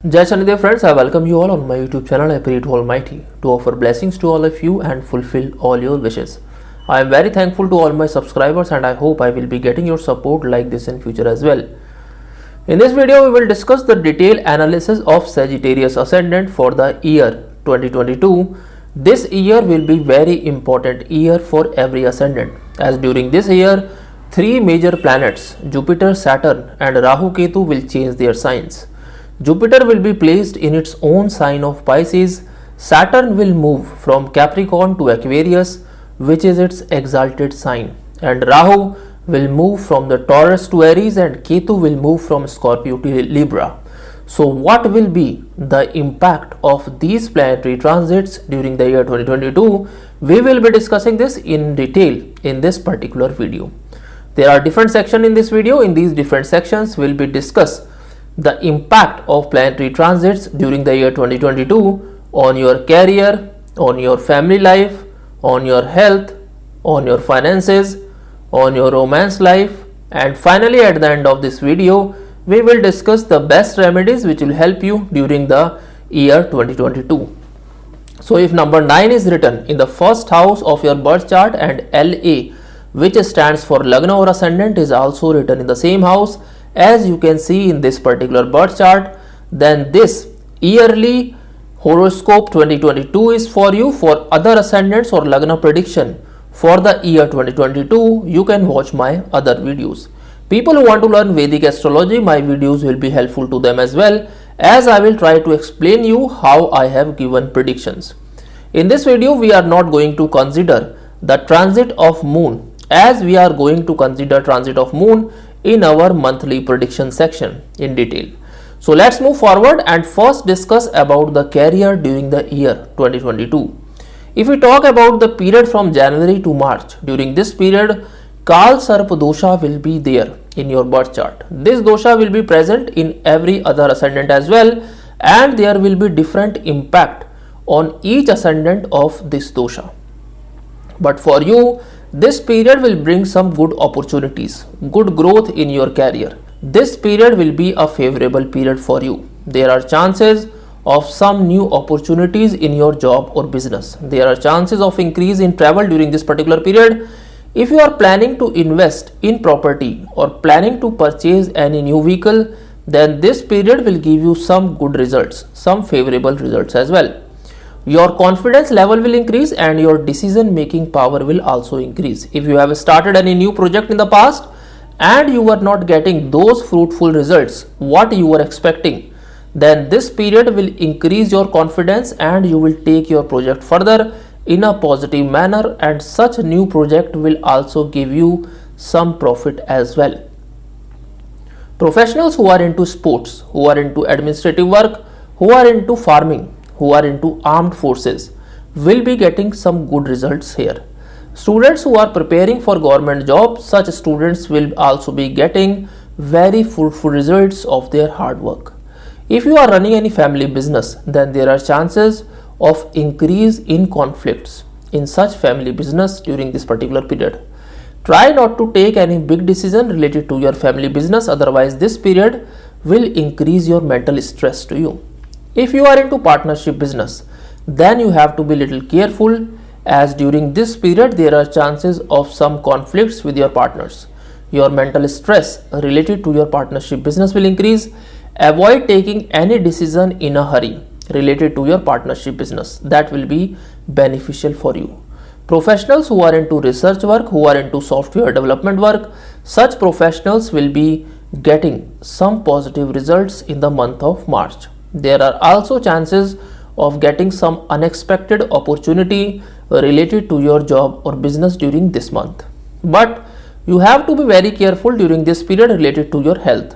Jai Shanidev friends, I welcome you all on my YouTube channel. I pray to Almighty to offer blessings to all of you and fulfill all your wishes. I am very thankful to all my subscribers and I hope I will be getting your support like this in future as well. In this video, we will discuss the detailed analysis of Sagittarius Ascendant for the year 2022. This year will be very important year for every ascendant, as during this year, three major planets Jupiter, Saturn and Rahu Ketu will change their signs. Jupiter will be placed in its own sign of Pisces, Saturn will move from Capricorn to Aquarius, which is its exalted sign, and Rahu will move from the Taurus to Aries and Ketu will move from Scorpio to Libra. So what will be the impact of these planetary transits during the year 2022? We will be discussing this in detail in this particular video. There are different sections in this video. In these different sections, we will be discuss the impact of planetary transits during the year 2022 on your career, on your family life, on your health, on your finances, on your romance life, and finally at the end of this video we will discuss the best remedies which will help you during the year 2022. So if number 9 is written in the first house of your birth chart and LA, which stands for Lagna or Ascendant, is also written in the same house as you can see in this particular birth chart, then this yearly horoscope 2022 is for you. For other ascendants or Lagna prediction for the year 2022, you can watch my other videos. People who want to learn Vedic astrology, my videos will be helpful to them as well, as I will try to explain you how I have given predictions. In this video, we are not going to consider the transit of moon, as we are going to consider transit of moon in our monthly prediction section in detail. So let's move forward and first discuss about the career during the year 2022. If we talk about the period from January to March, during this period Kal Sarpa dosha will be there in your birth chart. This dosha will be present in every other ascendant as well, and there will be different impact on each ascendant of this dosha. But for you, this period will bring some good opportunities, good growth in your career. This period will be a favorable period for you. There are chances of some new opportunities in your job or business. There are chances of increase in travel during this particular period. If you are planning to invest in property or planning to purchase any new vehicle, then this period will give you some good results, some favorable results as well. Your confidence level will increase and your decision making power will also increase. If you have started any new project in the past and you were not getting those fruitful results what you were expecting, then this period will increase your confidence and you will take your project further in a positive manner, and such new project will also give you some profit as well. Professionals who are into sports, who are into administrative work, who are into farming, who are into armed forces will be getting some good results here. Students who are preparing for government jobs, such students will also be getting very fruitful results of their hard work. If you are running any family business, then there are chances of increase in conflicts in such family business during this particular period. Try not to take any big decision related to your family business, otherwise this period will increase your mental stress to you. If you are into partnership business, then you have to be little careful, as during this period there are chances of some conflicts with your partners. Your mental stress related to your partnership business will increase. Avoid taking any decision in a hurry related to your partnership business. That will be beneficial for you. Professionals who are into research work, who are into software development work, such professionals will be getting some positive results in the month of March. There are also chances of getting some unexpected opportunity related to your job or business during this month. But you have to be very careful during this period related to your health.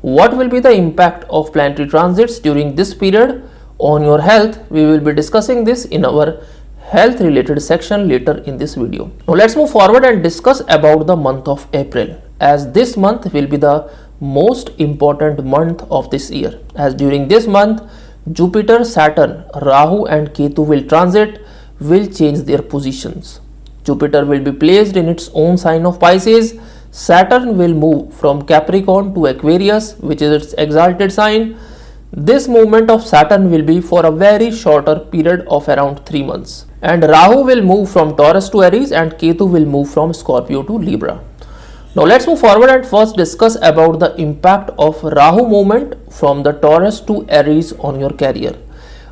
What will be the impact of planetary transits during this period on your health? We will be discussing this in our health related section later in this video. Now let's move forward and discuss about the month of April, as this month will be the most important month of this year, as during this month Jupiter, Saturn, Rahu and Ketu will transit, will change their positions. Jupiter will be placed in its own sign of Pisces, Saturn will move from Capricorn to Aquarius, which is its exalted sign, This movement of Saturn will be for a very shorter period of around 3 months. And Rahu will move from Taurus to Aries and Ketu will move from Scorpio to Libra. Now let's move forward and first discuss about the impact of Rahu movement from the Taurus to Aries on your career.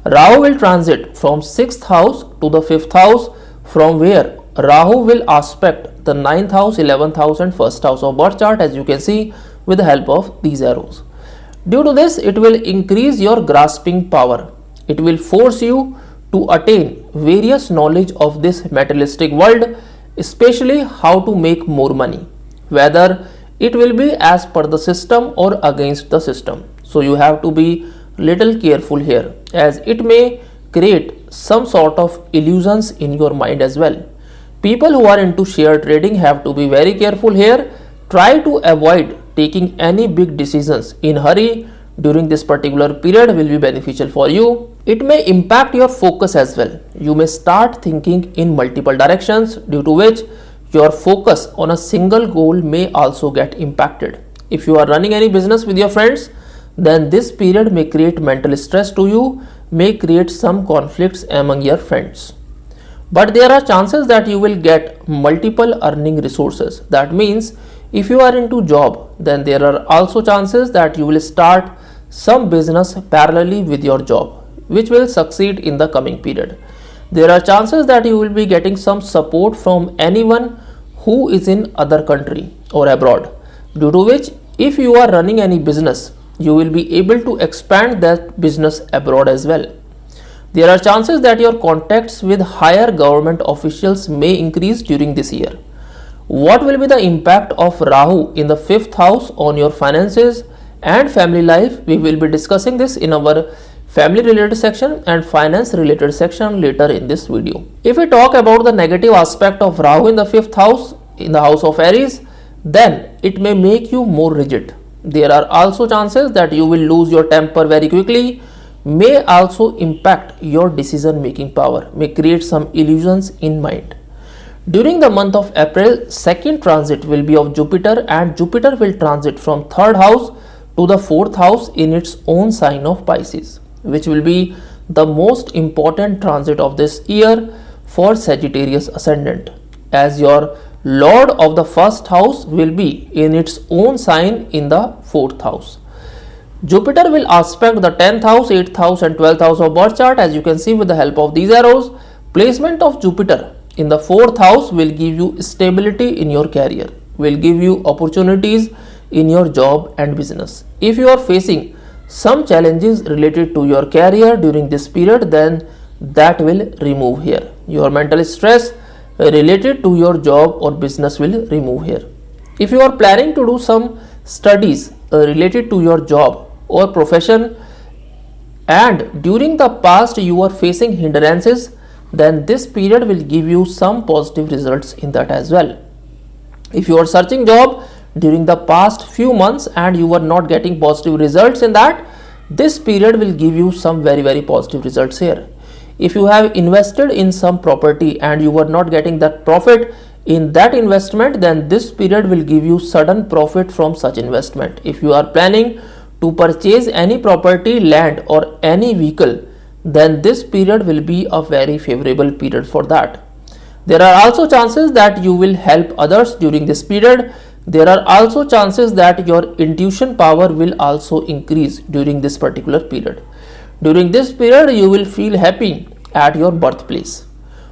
Rahu will transit from 6th house to the 5th house, from where Rahu will aspect the 9th house, 11th house and 1st house of birth chart, as you can see with the help of these arrows. Due to this, it will increase your grasping power. It will force you to attain various knowledge of this materialistic world, especially how to make more money, whether it will be as per the system or against the system. So you have to be little careful here, as it may create some sort of illusions in your mind as well. People who are into share trading have to be very careful here. Try to avoid taking any big decisions in hurry during this particular period will be beneficial for you. It may impact your focus as well. You may start thinking in multiple directions, due to which your focus on a single goal may also get impacted. If you are running any business with your friends, then this period may create mental stress to you, may create some conflicts among your friends. But there are chances that you will get multiple earning resources. That means if you are into job, then there are also chances that you will start some business parallelly with your job, which will succeed in the coming period. There are chances that you will be getting some support from anyone who is in other country or abroad, due to which if you are running any business, you will be able to expand that business abroad as well. There are chances that your contacts with higher government officials may increase during this year. What will be the impact of Rahu in the 5th house on your finances and family life? We will be discussing this in our family related section and finance related section later in this video. If we talk about the negative aspect of Rahu in the 5th house, in the house of Aries, then it may make you more rigid. There are also chances that you will lose your temper very quickly, may also impact your decision making power, may create some illusions in mind. During the month of April, second transit will be of Jupiter, and Jupiter will transit from 3rd house to the 4th house in its own sign of Pisces, which will be the most important transit of this year for Sagittarius ascendant, as your Lord of the 1st house will be in its own sign in the 4th house. Jupiter will aspect the 10th house, 8th house and 12th house of birth chart, as you can see with the help of these arrows. Placement of Jupiter in the 4th house will give you stability in your career, will give you opportunities in your job and business. If you are facing some challenges related to your career during this period, then that will remove here. Your mental stress related to your job or business will remove here. If you are planning to do some studies related to your job or profession, and during the past you are facing hindrances, then this period will give you some positive results in that as well. If you are searching job during the past few months and you are not getting positive results in that, this period will give you some very positive results here. If you have invested in some property and you are not getting that profit in that investment, then this period will give you sudden profit from such investment. If you are planning to purchase any property, land or any vehicle, then this period will be a very favorable period for that. There are also chances that you will help others during this period. There are also chances that your intuition power will also increase during this particular period. During this period, you will feel happy at your birthplace.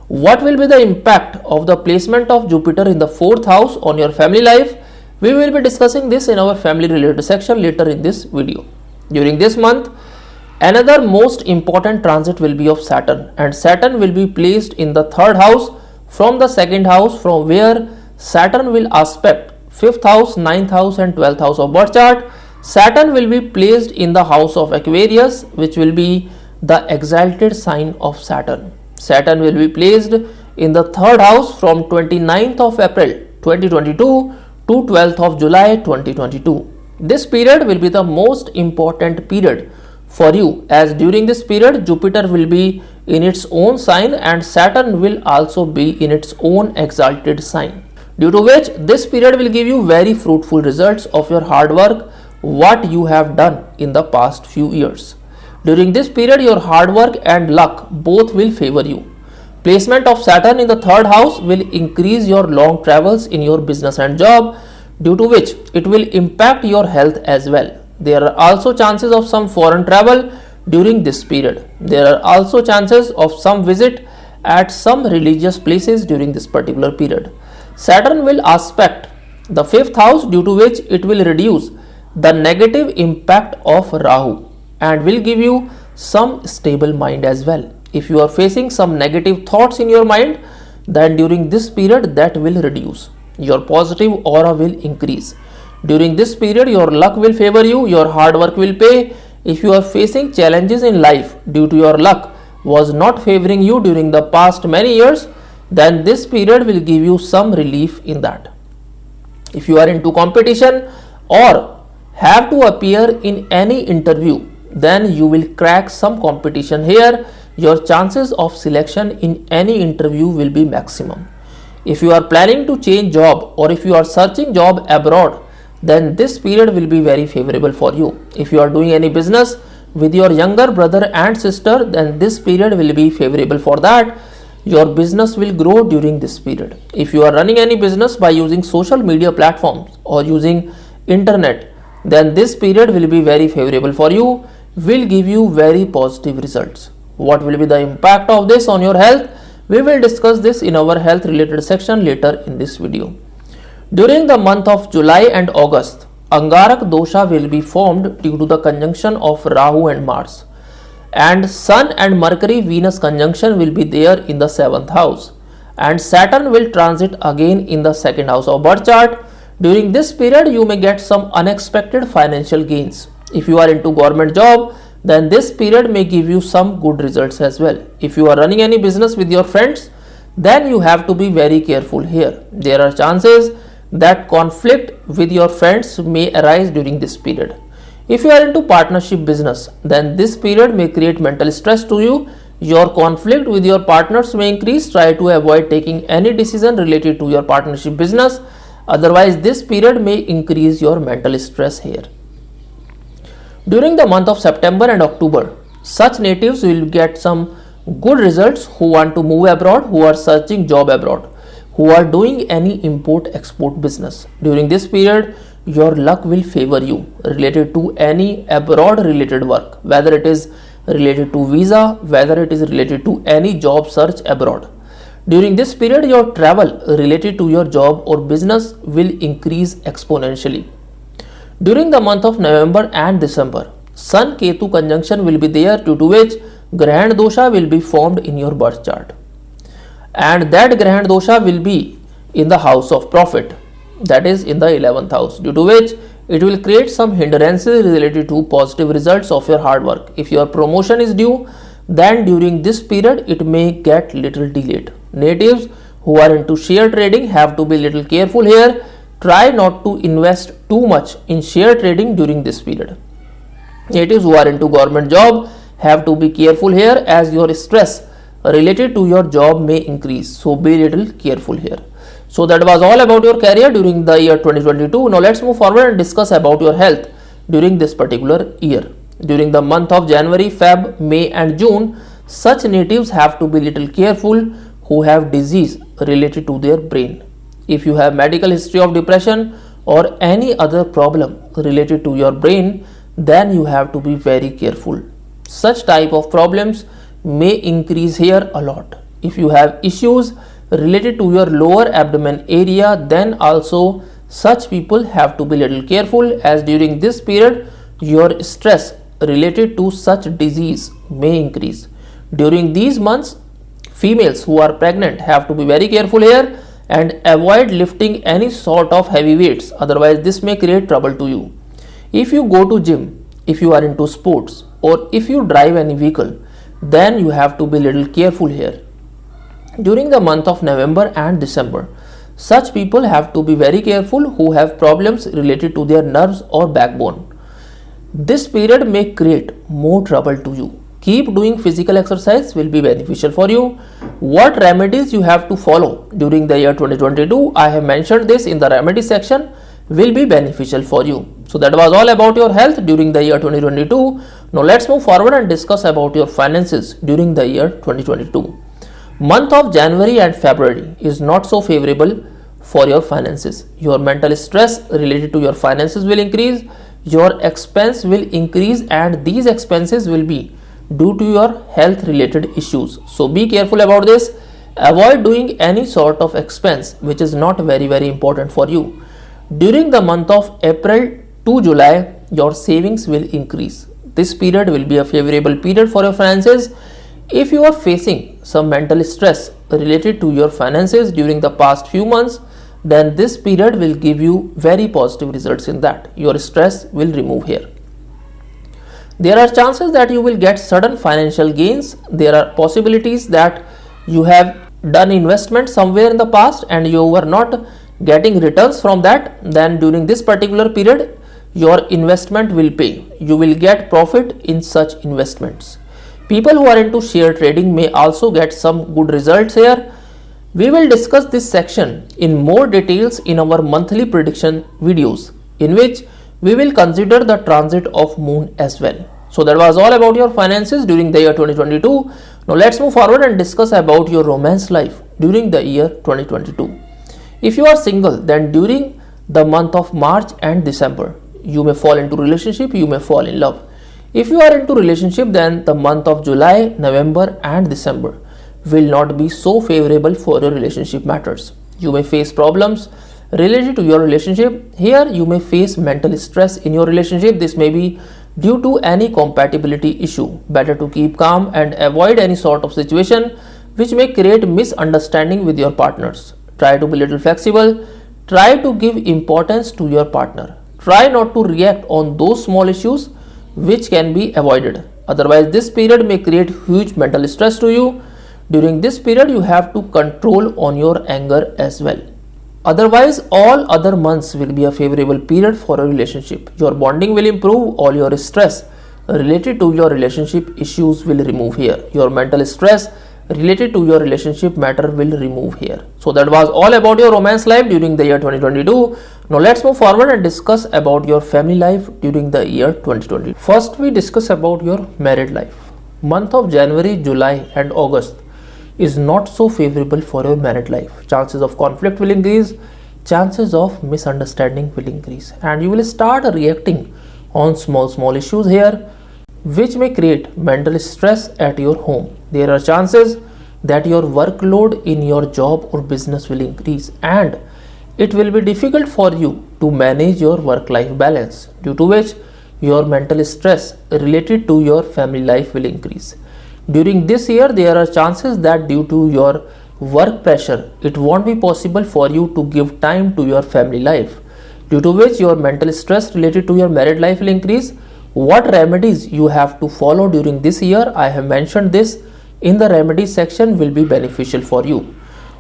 What will be the impact of the placement of Jupiter in the 4th house on your family life? We will be discussing this in our family related section later in this video. During this month, another most important transit will be of Saturn, and Saturn will be placed in the 3rd house from the 2nd house, from where Saturn will aspect 5th house, 9th house and 12th house of birth chart. Saturn will be placed in the house of Aquarius, which will be the exalted sign of Saturn. Saturn will be placed in the 3rd house from 29th of April 2022 to 12th of July 2022. This period will be the most important period for you, as during this period Jupiter will be in its own sign and Saturn will also be in its own exalted sign, due to which this period will give you very fruitful results of your hard work, what you have done in the past few years. During this period, your hard work and luck both will favor you. Placement of Saturn in the third house will increase your long travels in your business and job, due to which it will impact your health as well. There are also chances of some foreign travel during this period. There are also chances of some visit at some religious places during this particular period. Saturn will aspect the fifth house, due to which it will reduce the negative impact of Rahu and will give you some stable mind as well. If you are facing some negative thoughts in your mind, then during this period that will reduce. Your positive aura will increase. During this period, your luck will favor you, your hard work will pay. If you are facing challenges in life due to your luck was not favoring you during the past many years, then this period will give you some relief in that. If you are into competition or have to appear in any interview, then you will crack some competition here. Your chances of selection in any interview will be maximum. If you are planning to change job or if you are searching job abroad, then this period will be very favorable for you. If you are doing any business with your younger brother and sister, then this period will be favorable for that. Your business will grow during this period. If you are running any business by using social media platforms or using internet, then this period will be very favorable for you, will give you very positive results. What will be the impact of this on your health? We will discuss this in our health related section later in this video. During the month of July and August, Angarak dosha will be formed due to the conjunction of Rahu and Mars. And Sun and Mercury Venus conjunction will be there in the 7th house. And Saturn will transit again in the 2nd house of birth chart. During this period, you may get some unexpected financial gains. If you are into government job, then this period may give you some good results as well. If you are running any business with your friends, then you have to be very careful here. There are chances that conflict with your friends may arise during this period. If you are into partnership business, then this period may create mental stress to you. Your conflict with your partners may increase. Try to avoid taking any decision related to your partnership business. Otherwise, this period may increase your mental stress here. During the month of September and October, such natives will get some good results who want to move abroad, who are searching job abroad, who are doing any import-export business. During this period, your luck will favor you related to any abroad related work, whether it is related to visa, whether it is related to any job search abroad. During this period, your travel related to your job or business will increase exponentially. During the month of November and December, Sun Ketu conjunction will be there, due to which Grahan dosha will be formed in your birth chart. And that Grahan dosha will be in the house of profit, that is in the 11th house, due to which it will create some hindrances related to positive results of your hard work. If your promotion is due, then during this period it may get little delayed. Natives who are into share trading have to be little careful here. Try not to invest too much in share trading during this period. Natives who are into government job have to be careful here, as your stress related to your job may increase. So be little careful here. So that was all about your career during the year 2022. Now let's move forward and discuss about your health during this particular year. During the month of January, Feb, May and June, such natives have to be little careful who have disease related to their brain. If you have medical history of depression or any other problem related to your brain, then you have to be very careful. Such type of problems may increase here a lot. If you have issues related to your lower abdomen area, then also such people have to be little careful, as during this period your stress related to such disease may increase. During these months, females who are pregnant have to be very careful here and avoid lifting any sort of heavy weights, otherwise this may create trouble to you. If you go to gym, if you are into sports, or if you drive any vehicle, then you have to be little careful here. During the month of November and December, such people have to be very careful who have problems related to their nerves or backbone. This period may create more trouble to you. Keep doing physical exercise will be beneficial for you. What remedies you have to follow during the year 2022, I have mentioned this in the remedy section, will be beneficial for you. So that was all about your health during the year 2022. Now let's move forward and discuss about your finances during the year 2022. Month of January and February is not so favorable for your finances. Your mental stress related to your finances will increase, your expense will increase, and these expenses will be due to your health related issues. So be careful about this. Avoid doing any sort of expense which is not very important for you. During the month of April to July, your savings will increase. This period will be a favorable period for your finances. If you are facing some mental stress related to your finances during the past few months, then this period will give you very positive results in that. Your stress will remove here. There are chances that you will get sudden financial gains. There are possibilities that you have done investment somewhere in the past and you were not getting returns from that. Then during this particular period, your investment will pay. You will get profit in such investments. People who are into share trading may also get some good results here. We will discuss this section in more details in our monthly prediction videos, in which we will consider the transit of moon as well. So that was all about your finances during the year 2022. Now let's move forward and discuss about your romance life during the year 2022. If you are single, then during the month of March and December, you may fall into relationship, you may fall in love. If you are into relationship, then the month of July, November and December will not be so favorable for your relationship matters. You may face problems related to your relationship. Here you may face mental stress in your relationship. This may be due to any compatibility issue. Better to keep calm and avoid any sort of situation which may create misunderstanding with your partners. Try to be little flexible. Try to give importance to your partner. Try not to react on those small issues which can be avoided. Otherwise, this period may create huge mental stress to you. During this period, you have to control on your anger as well. Otherwise, all other months will be a favorable period for a relationship. Your bonding will improve, all your stress related to your relationship issues will remove here. Your mental stress related to your relationship matter will remove here. So that was all about your romance life during the year 2022. Now let's move forward and discuss about your family life during the year 2020. First, we discuss about your married life. Month of January, July and August is not so favorable for your married life. Chances of conflict will increase, chances of misunderstanding will increase, and you will start reacting on small issues here, which may create mental stress at your home. There are chances that your workload in your job or business will increase, and it will be difficult for you to manage your work-life balance, due to which your mental stress related to your family life will increase. During this year, there are chances that due to your work pressure, it won't be possible for you to give time to your family life, due to which your mental stress related to your married life will increase. What remedies you have to follow during this year, I have mentioned this in the remedies section, will be beneficial for you.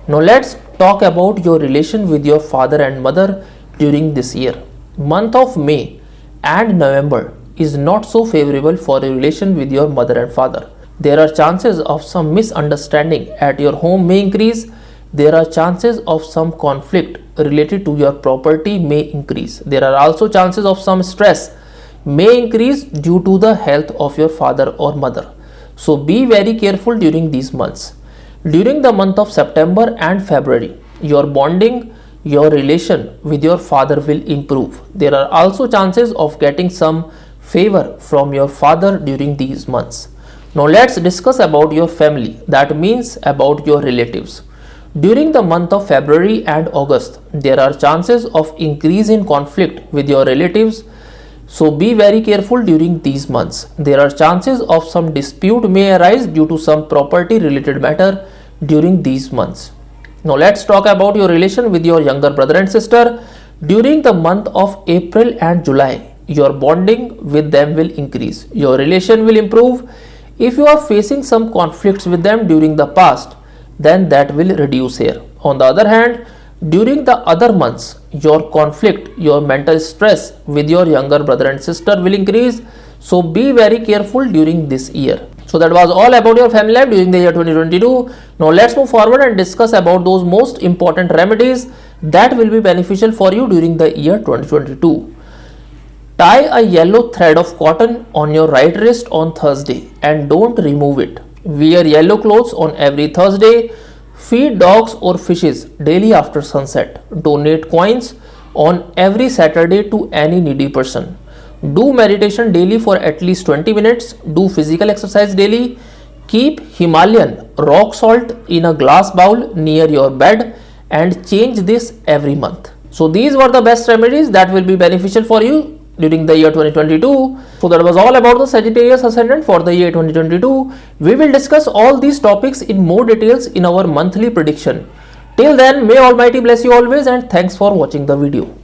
Now let's talk about your relation with your father and mother during this year. Month of May and November is not so favorable for a relation with your mother and father. There are chances of some misunderstanding at your home may increase. There are chances of some conflict related to your property may increase. There are also chances of some stress may increase due to the health of your father or mother. So be very careful during these months. During the month of September and February, your bonding, your relation with your father will improve. There are also chances of getting some favor from your father during these months. Now let's discuss about your family, that means about your relatives. During the month of February and August, there are chances of increase in conflict with your relatives. So be very careful during these months. There are chances of some dispute may arise due to some property related matter during these months. Now let's talk about your relation with your younger brother and sister. During the month of April and July, your bonding with them will increase. Your relation will improve. If you are facing some conflicts with them during the past, then that will reduce here. On the other hand, during the other months, your conflict, your mental stress with your younger brother and sister will increase. So be very careful during this year. So that was all about your family life during the year 2022. Now let's move forward and discuss about those most important remedies that will be beneficial for you during the year 2022. Tie a yellow thread of cotton on your right wrist on Thursday and don't remove it. Wear yellow clothes on every Thursday. Feed dogs or fishes daily after sunset. Donate coins on every Saturday to any needy person. Do meditation daily for at least 20 minutes. Do physical exercise daily. Keep Himalayan rock salt in a glass bowl near your bed and change this every month. So these were the best remedies that will be beneficial for you during the year 2022. So that was all about the Sagittarius ascendant for the year 2022. We will discuss all these topics in more details in our monthly prediction. Till then, may Almighty bless you always, and thanks for watching the video.